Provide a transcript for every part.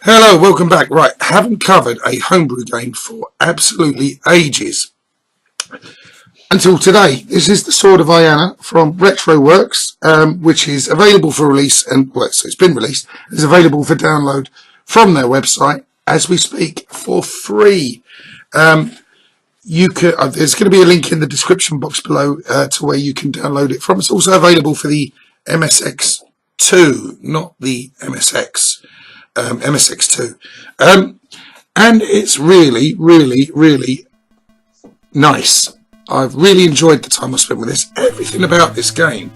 Hello, welcome back. Right, haven't covered a homebrew game for absolutely ages. Until today. This is the Sword of Ianna from Retroworks, which is available for release, and well, so it's been released. It's available for download from their website as we speak for free. You can. There's going to be a link in the description box below to where you can download it from. It's also available for the MSX2, not the MSX. MSX2, and it's really nice. I've really enjoyed the time I spent with this. Everything about this game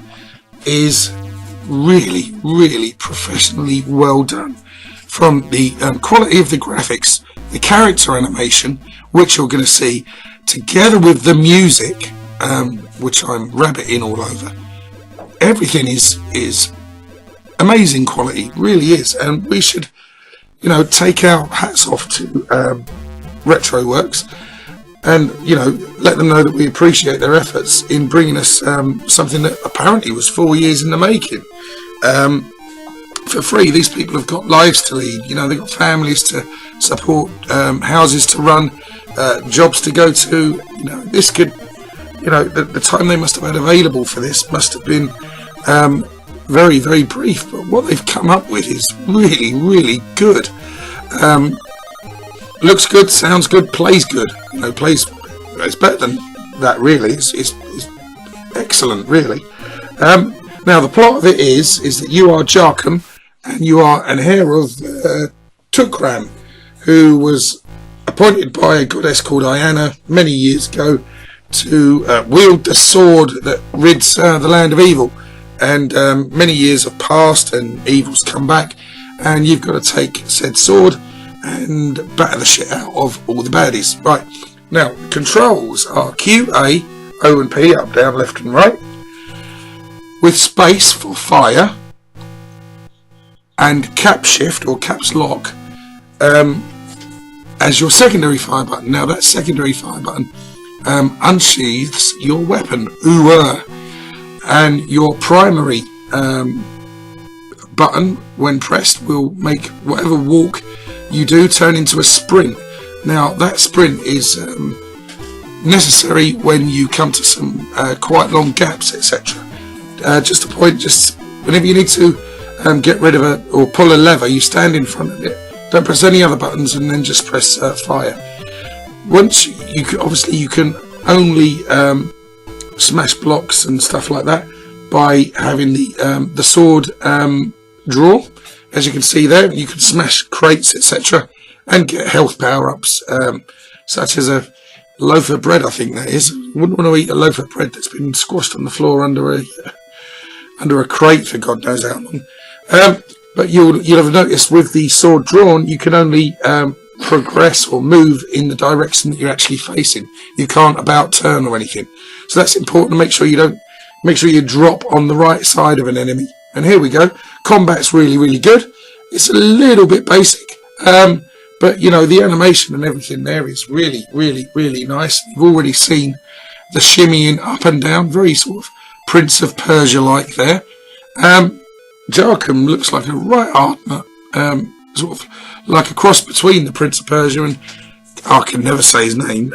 is really professionally well done, from the quality of the graphics, the character animation, which you're going to see, together with the music, which I'm rabbiting all over. Everything is amazing quality, really is, and we should, take our hats off to Retroworks, and let them know that we appreciate their efforts in bringing us something that apparently was 4 years in the making, for free. These people have got lives to lead. They've got families to support, houses to run, jobs to go to. This could, the time they must have had available for this must have been very brief, but what they've come up with is really good. Looks good, sounds good, plays good. It's better than that, really. It's excellent, really. Now the plot of it is that you are Jarkum, and you are an heir of Tukram, who was appointed by a goddess called Ianna many years ago to wield the sword that rids the land of evil. And many years have passed and evil's come back, and you've got to take said sword and batter the shit out of all the baddies. Right, now controls are Q, A, O and P, up, down, left and right, with space for fire, and cap shift or caps lock as your secondary fire button. Now that secondary fire button unsheathes your weapon, and your primary button, when pressed, will make whatever walk you do turn into a sprint. Now that sprint is necessary when you come to some quite long gaps, etc. Just a point, just whenever you need to get rid of or pull a lever, you stand in front of it, don't press any other buttons, and then just press fire. Once you can only smash blocks and stuff like that by having the sword draw. As you can see there, you can smash crates, etc., and get health power-ups, such as a loaf of bread. I think that is. You wouldn't want to eat a loaf of bread that's been squashed on the floor under a crate for God knows how long. But you'll have noticed with the sword drawn, you can only progress or move in the direction that you're actually facing. You can't about turn or anything. So that's important to make sure you drop on the right side of an enemy. And here we go. Combat's really good. It's a little bit basic, but the animation and everything there is really nice. You've already seen the shimmying up and down, very sort of Prince of Persia like there. Jarkum looks like a right art nut, sort of like a cross between the Prince of Persia and, I can never say his name,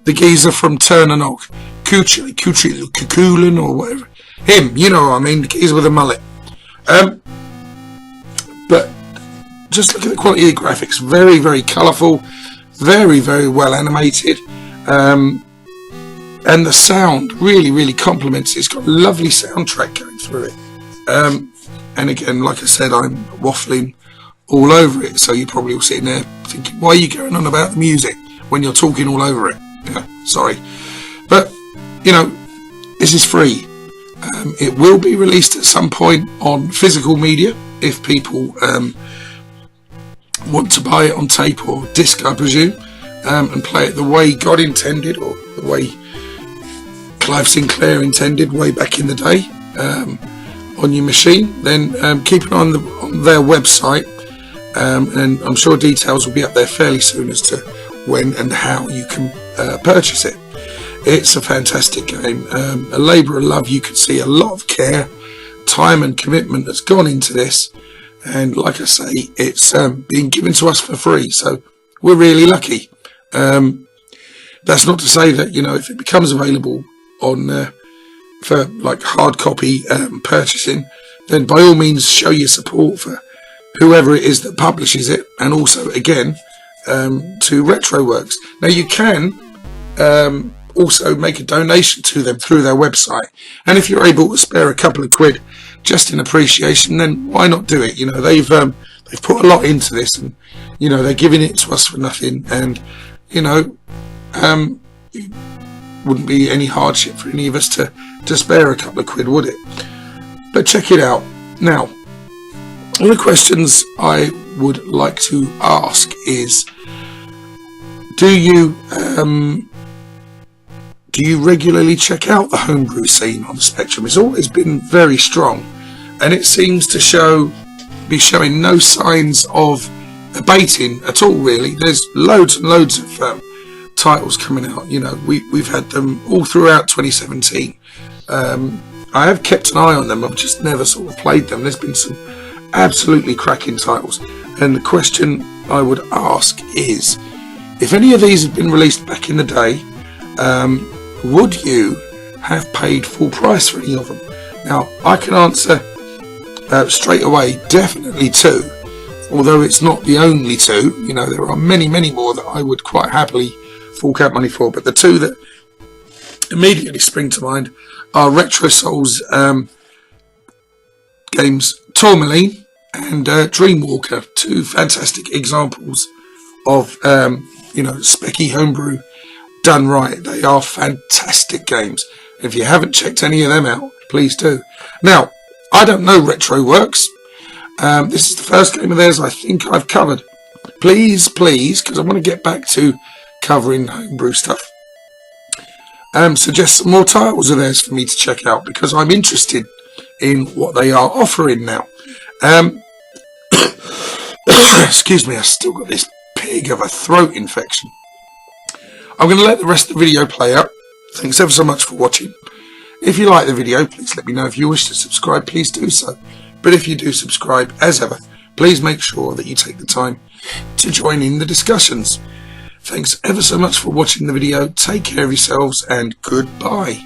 the geezer from Turnanok, Kukulin or whatever. Him, you know what I mean, the geezer with a mullet. But just look at the quality of the graphics. Very colourful, very well animated, and the sound really complements it. It's got a lovely soundtrack going through it. And again, like I said, I'm waffling all over it, so you're probably all sitting there thinking, why are you going on about the music when you're talking all over it? Yeah, sorry. But, this is free. It will be released at some point on physical media if people want to buy it on tape or disc, I presume, and play it the way God intended, or the way Clive Sinclair intended way back in the day, on your machine. Then keep an eye on their website, and I'm sure details will be up there fairly soon as to when and how you can purchase it. It's a fantastic game, a labour of love. You can see a lot of care, time and commitment that's gone into this, and like I say, it's being given to us for free, so we're really lucky. That's not to say that, you know, if it becomes available on for like hard copy purchasing, then by all means show your support for whoever it is that publishes it, and also again to Retroworks. Now you can also make a donation to them through their website, and if you're able to spare a couple of quid just in appreciation, then why not do it? You know, they've put a lot into this, and you know, they're giving it to us for nothing, and you know, it wouldn't be any hardship for any of us to spare a couple of quid, would it? But check it out. Now, one of the questions I would like to ask is, do you regularly check out the homebrew scene on the Spectrum? It's always been very strong, and it seems to be showing no signs of abating at all, really. There's loads and loads of titles coming out. You know, we've had them all throughout 2017. I have kept an eye on them, I've just never sort of played them. There's been some absolutely cracking titles, and the question I would ask is, if any of these had been released back in the day, would you have paid full price for any of them? Now, I can answer straight away, definitely 2, although it's not the only 2. You know, there are many, many more that I would quite happily fork out money for, but the 2 that immediately spring to mind are Retro Souls games, Tourmaline and Dreamwalker, 2 fantastic examples of you know, specky homebrew done right. They are fantastic games. If you haven't checked any of them out, please do. Now, I don't know Retroworks. This is the first game of theirs I think I've covered. Please, because I want to get back to covering homebrew stuff, suggest some more titles of theirs for me to check out, because I'm interested in what they are offering now. Excuse me, I've still got this pig of a throat infection. I'm going to let the rest of the video play out. Thanks ever so much for watching. If you like the video, please let me know. If you wish to subscribe, please do so. But if you do subscribe, as ever, please make sure that you take the time to join in the discussions. Thanks ever so much for watching the video. Take care of yourselves, and goodbye.